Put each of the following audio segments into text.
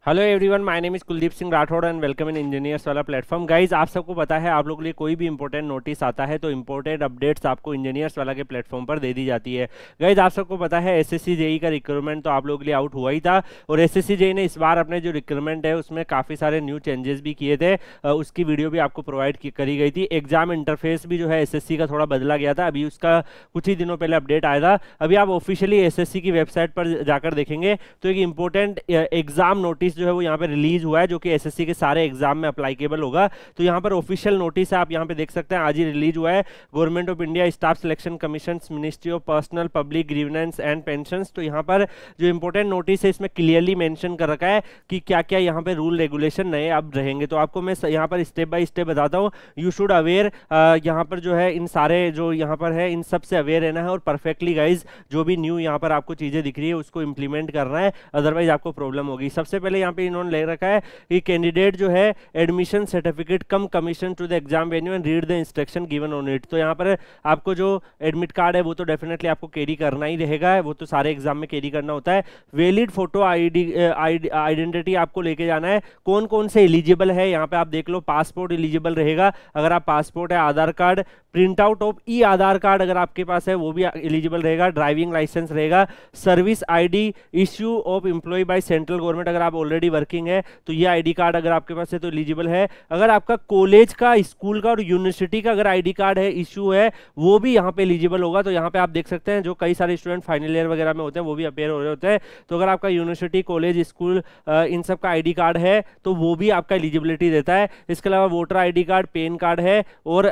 Hello everyone, my name is Kuldeep Singh Rathore and welcome in engineers वाला platform. Guys, आप सबको पता है आप लोगों के लिए कोई भी इंपॉर्टेंट नोटिस आता है तो इंपॉर्टेंट अपडेट्स आपको इंजीनियर्स वाला के प्लेटफॉर्म पर दे दी जाती है। गाइज, आप सबको पता है एसएससी जेई का रिक्रूटमेंट तो आप लोगों के लिए आउट हुआ ही था और एसएससी जेई ने इस बार अपने जो रिक्रूटमेंट है उसमें काफ़ी सारे न्यू चेंजेस भी किए थे। उसकी वीडियो भी आपको प्रोवाइड करी गई थी। एग्जाम इंटरफेस भी जो है एसएससी का थोड़ा बदला गया था, अभी उसका कुछ ही दिनों पहले अपडेट आया था। अभी आप ऑफिशियली एसएससी की वेबसाइट पर जाकर देखेंगे तो एक इंपॉर्टेंट एग्जाम नोटिस जो है वो यहाँ पे रिलीज हुआ है, जो कि एसएससी के सारे एग्जाम में अप्लाइकेबल होगा। तो यहाँ पर ऑफिशियल नोटिस है, आप यहाँ पे देख सकते हैं, आज ही रिलीज हुआ है। Government of India staff selection commission, ministry of personnel public grievance and pensions. तो यहाँ पर जो इंपॉर्टेंट नोटिस है इसमें क्लियरली मेंशन कर रखा है कि क्या क्या यहाँ पे रूल रेगुलेशन नए अब रहेंगे। तो आपको मैं यहाँ पर स्टेप बाय स्टेप बताता हूँ। यू शुड अवेयर, यहाँ पर जो है इन सारे जो यहाँ पर है इन सब से अवेयर रहना है और परफेक्टली गाइज जो भी न्यू यहाँ पर आपको चीजें दिख रही है उसको इंप्लीमेंट करना है, अदरवाइज आपको प्रॉब्लम होगी। सबसे पहले यहाँ पे इन्होंने ले रखा है कि कैंडिडेट जो है admission certificate come commission to the exam venue and read the instruction given on it. तो यहाँ पर आपको जो एडमिट कार्ड है वो तो डेफिनेटली आपको कैरी करना ही रहेगा, वो तो सारे एग्जाम में कैरी करना होता है। वैलिड फोटो आइडेंटिटी आपको लेके जाना है। कौन कौन से एलिजिबल है यहाँ पे आप देख लो। पासपोर्ट एलिजिबल रहेगा, अगर आप पासपोर्ट है, Aadhaar card, print out of e Aadhaar card अगर आपके पास है वो भी एलिजिबल रहेगा, ड्राइविंग लाइसेंस रहेगा, service ID issue of employ by central government, अगर आप ऑलरेडी वर्किंग है तो ये आईडी कार्ड अगर आपके पास है तो एलिजिबल है। अगर आपका कॉलेज का, स्कूल का और यूनिवर्सिटी का अगर आईडी कार्ड है, इश्यू है, वो भी यहाँ पे एलिजिबल होगा। तो यहाँ पे आप देख सकते हैं जो कई सारे स्टूडेंट फाइनल ईयर वगैरह में होते हैं वो भी अपेयर हो रहे होते हैं। तो अगर आपका यूनिवर्सिटी, कॉलेज, स्कूल इन सब का आईडी कार्ड है तो वो भी आपका एलिजिबिलिटी देता है। इसके अलावा voter ID card, pan card है और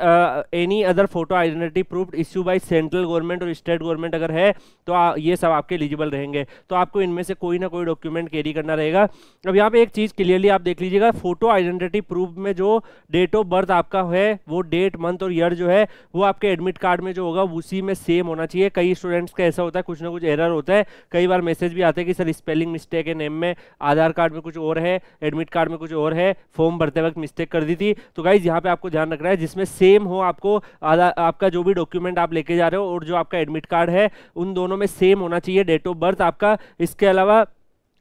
any other photo identity proof issue bye central government और स्टेट गवर्नमेंट अगर है तो ये सब आपके एलिजिबल रहेंगे। तो आपको इनमें से कोई ना कोई डॉक्यूमेंट कैरी करना रहेगा। अब यहाँ पे एक चीज क्लियरली आप देख लीजिएगा, फोटो आइडेंटिटी प्रूफ में जो डेट ऑफ बर्थ आपका है वो डेट, मंथ और ईयर जो है वो आपके एडमिट कार्ड में जो होगा उसी में सेम होना चाहिए। कई स्टूडेंट्स का ऐसा होता है, कुछ ना कुछ एरर होता है, कई बार मैसेज भी आते हैं कि सर स्पेलिंग मिस्टेक है नेम में, आधार कार्ड में कुछ और है, एडमिट कार्ड में कुछ और है, फॉर्म भरते वक्त मिस्टेक कर दी थी। तो गाइज यहाँ पे आपको ध्यान रखना है जिसमें सेम हो, आपको आपका जो भी डॉक्यूमेंट आप लेके जा रहे हो और जो आपका एडमिट कार्ड है उन दोनों में सेम होना चाहिए डेट ऑफ बर्थ आपका। इसके अलावा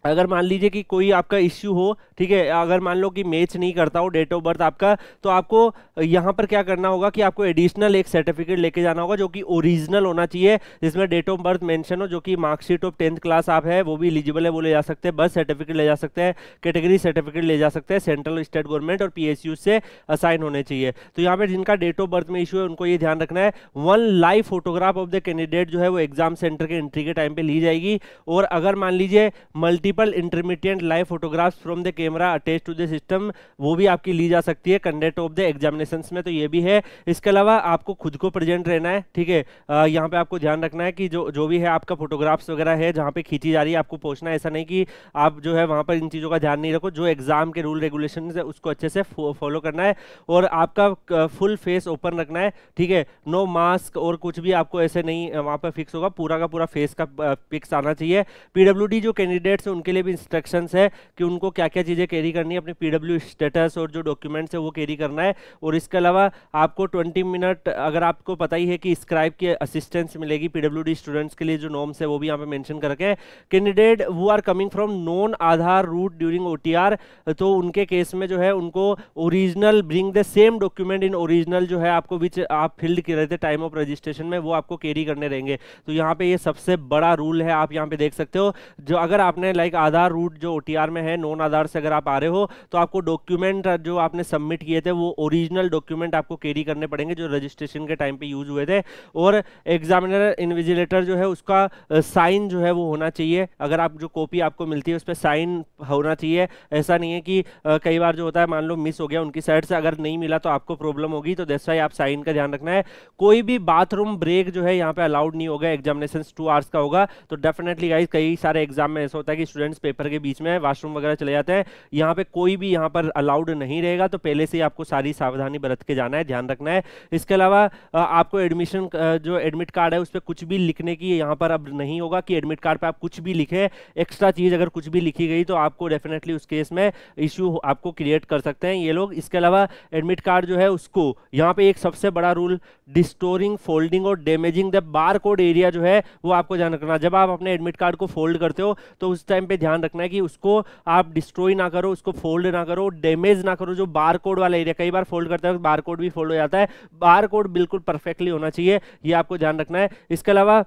अगर मान लीजिए कि कोई आपका इश्यू हो, ठीक है, अगर मान लो कि मैच नहीं करता हो डेट ऑफ बर्थ आपका, तो आपको यहाँ पर क्या करना होगा कि आपको एडिशनल एक सर्टिफिकेट लेके जाना होगा जो कि ओरिजिनल होना चाहिए, जिसमें डेट ऑफ बर्थ मेंशन हो, जो कि मार्कशीट ऑफ 10th क्लास आप है वो भी एलिजिबल है वो ले जा सकते हैं, बर्थ सर्टिफिकेट ले जा सकते हैं, कैटेगरी सर्टिफिकेट ले जा सकते हैं, सेंट्रल और स्टेट गवर्नमेंट और पीएसयू से असाइन होने चाहिए। तो यहाँ पर जिनका डेट ऑफ बर्थ में इशू है उनको ये ध्यान रखना है, 1 live photograph of the candidate जो है वो एग्जाम सेंटर के एंट्री के टाइम पे ली जाएगी। और अगर मान लीजिए multiple intermediate live photographs from the camera attach to the system, वो भी आपकी ली जा सकती है कंडक्ट ऑफ द एग्जामिनेशंस में। तो ये भी है। इसके अलावा आपको खुद को प्रेजेंट रहना है, ठीक है। यहाँ पे आपको ध्यान रखना है कि जो भी है आपका फोटोग्राफ्स वगैरह है जहाँ पे खींची जा रही है आपको पहुंचना है, ऐसा नहीं कि आप जो है वहां पर इन चीजों का ध्यान नहीं रखो। जो एग्जाम के रूल रेगुलेशन है उसको अच्छे से फॉलो करना है और आपका फुल फेस ओपन रखना है, ठीक है। नो मास्क और कुछ भी आपको ऐसे नहीं वहां पर फिक्स होगा, पूरा का पूरा फेस का पिक्स आना चाहिए। पीडब्ल्यूडी जो कैंडिडेट्स है उनके लिए भी इंस्ट्रक्शन है कि उनको क्या क्या चीजें कैरी करनी है, अपने पीडब्ल्यू स्टेटस और जो डॉक्यूमेंट्स है वो कैरी करना है। और इसके अलावा आपको 20 मिनट, अगर आपको पता ही है कि स्क्राइब की असिस्टेंस मिलेगी पीडब्ल्यूडी स्टूडेंट्स के लिए, जो नॉर्म्स है वो भी यहाँ पे मेंशन कर रखे हैं। कैंडिडेट वो are coming from non Aadhaar route during OTR, तो उनके केस में जो है उनको original bring the same document in original जो है आपको विच आप फील्ड कर रहे थे टाइम ऑफ रजिस्ट्रेशन में, वो आपको कैरी करने रहेंगे। तो यहाँ पे ये सबसे बड़ा रूल है, आप यहाँ पे देख सकते हो। जो अगर आपने लाइक आधार रूट जो ओटीआर में है, नॉन आधार से अगर आप आ रहे हो तो आपको डॉक्यूमेंट जो आपने सबमिट किए थे वो ओरिजिनल डॉक्यूमेंट आपको कैरी करने पड़ेंगे जो रजिस्ट्रेशन के टाइम पे यूज हुए थे। और एग्जामिनर इन्विजिलेटर जो है उसका साइन जो है वो होना चाहिए, अगर आप जो कॉपी आपको मिलती है उस पर साइन होना चाहिए। ऐसा नहीं है कि कई बार जो होता है मान लो मिस हो गया उनकी साइड से, अगर नहीं मिला तो आपको प्रॉब्लम होगी, तो दैट्स व्हाई आप साइन का ध्यान रखना है। कोई भी बाथरूम ब्रेक जो है यहाँ पे अलाउड नहीं होगा, एग्जामिनेशन 2 आवर्स का होगा। तो डेफिनेटली गाइस कई सारे एग्जाम में ऐसा होता है कि स्टूडेंट्स पेपर के बीच में वॉशरूम वगैरह चले जाते हैं, यहाँ पे कोई भी यहाँ पर अलाउड नहीं रहेगा। तो पहले से ही आपको सारी सावधानी बरत के जाना है, ध्यान रखना है। इसके अलावा आपको एडमिशन जो एडमिट कार्ड है उस पर कुछ भी लिखने की यहाँ पर अब नहीं होगा कि एडमिट कार्ड पे आप कुछ भी लिखे, एक्स्ट्रा चीज अगर कुछ भी लिखी गई तो आपको डेफिनेटली उस केस में इश्यू आपको क्रिएट कर सकते हैं ये लोग। इसके अलावा एडमिट कार्ड जो है उसको यहाँ पे एक सबसे बड़ा रूल, डिस्टोरिंग, फोल्डिंग और damaging the bar code area जो है वो आपको ध्यान रखना। जब आप अपने एडमिट कार्ड को फोल्ड करते हो तो उस टाइम पे ध्यान रखना है कि उसको आप डिस्ट्रॉय ना करो, उसको फोल्ड ना करो, डैमेज ना करो। जो बार कोड वाला एरिया, कई बार फोल्ड करते हैं बार कोड भी फोल्ड हो जाता है, बार कोड बिल्कुल परफेक्टली होना चाहिए, ये आपको ध्यान रखना है। इसके अलावा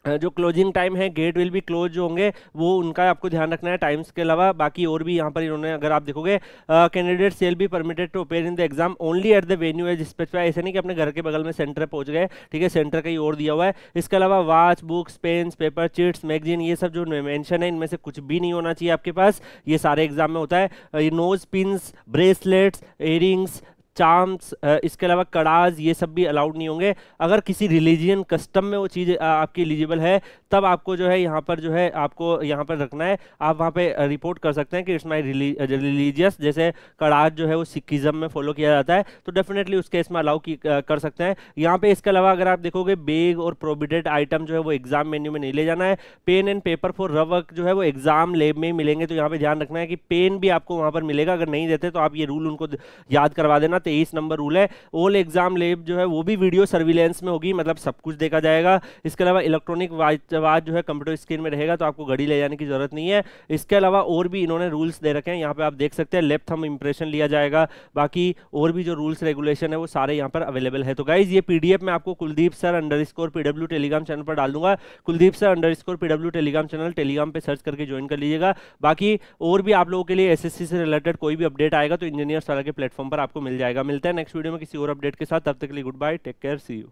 जो क्लोजिंग टाइम है, गेट विल बी क्लोज जो होंगे वो उनका आपको ध्यान रखना है टाइम्स के अलावा। बाकी और भी यहाँ पर इन्होंने, अगर आप देखोगे, candidate shall be permitted to appear in the exam only at the venue as specified. ऐसे नहीं कि अपने घर के बगल में सेंटर पहुंच गए, ठीक है, सेंटर कहीं और दिया हुआ है। इसके अलावा watch, books, pens, paper, chits, magazine, ये सब जो मेंशन है इनमें से कुछ भी नहीं होना चाहिए आपके पास, ये सारे एग्जाम में होता है। Nose pins, bracelets, earrings, charms, इसके अलावा कड़ाज, ये सब भी अलाउड नहीं होंगे। अगर किसी रिलीजियन कस्टम में वो चीज़ आपकी एलिजिबल है तब आपको जो है यहाँ पर जो है आपको यहाँ पर रखना है। आप वहाँ पे रिपोर्ट कर सकते हैं कि इट्स माई रिलीजियस, जैसे कड़ाज जो है वो सिखिज्म में फॉलो किया जाता है, तो डेफिनेटली उस केस में अलाउ कर सकते हैं यहाँ पे। इसके अलावा अगर आप देखोगे, बैग और प्रोहिबिटेड आइटम जो है वो एग्जाम मेन्यू में नहीं ले जाना है। Pen and paper for rough work जो है वो एग्जाम लेब में ही मिलेंगे, तो यहाँ पे ध्यान रखना है कि पेन भी आपको वहाँ पर मिलेगा। अगर नहीं देते तो आप ये रूल उनको याद करवा देना, 23 नंबर रूल है। ऑल एग्जाम लेब जो है वो भी वीडियो सर्विलेंस में होगी, मतलब सब कुछ देखा जाएगा। इसके अलावा इलेक्ट्रॉनिक वाच जो है कंप्यूटर स्क्रीन में रहेगा, तो आपको घड़ी ले जाने की जरूरत नहीं है। इसके अलावा और भी इन्होंने रूल्स दे रखे हैं, यहाँ पे आप देख सकते हैं, लेफ्ट थंब इंप्रेशन लिया जाएगा। बाकी और भी जो रूल्स रेगुलेशन है वो सारे यहाँ पर अवेलेबल है। तो गाइज ये पीडीएफ मैं आपको Kuldeep sir _PW Telegram channel पर डाल दूंगा। Kuldeep sir _PW Telegram channel Telegram पे सर्च करके ज्वाइन कर लीजिएगा। बाकी और भी आप लोगों के लिए एसएससी से रिलेटेड कोई भी अपडेट आएगा तो इंजीनियर्स वाला के प्लेटफॉर्म पर आपको मिल जाएगा। मिलता है नेक्स्ट वीडियो में किसी और अपडेट के साथ, तब तक के लिए good bye, take care, see you.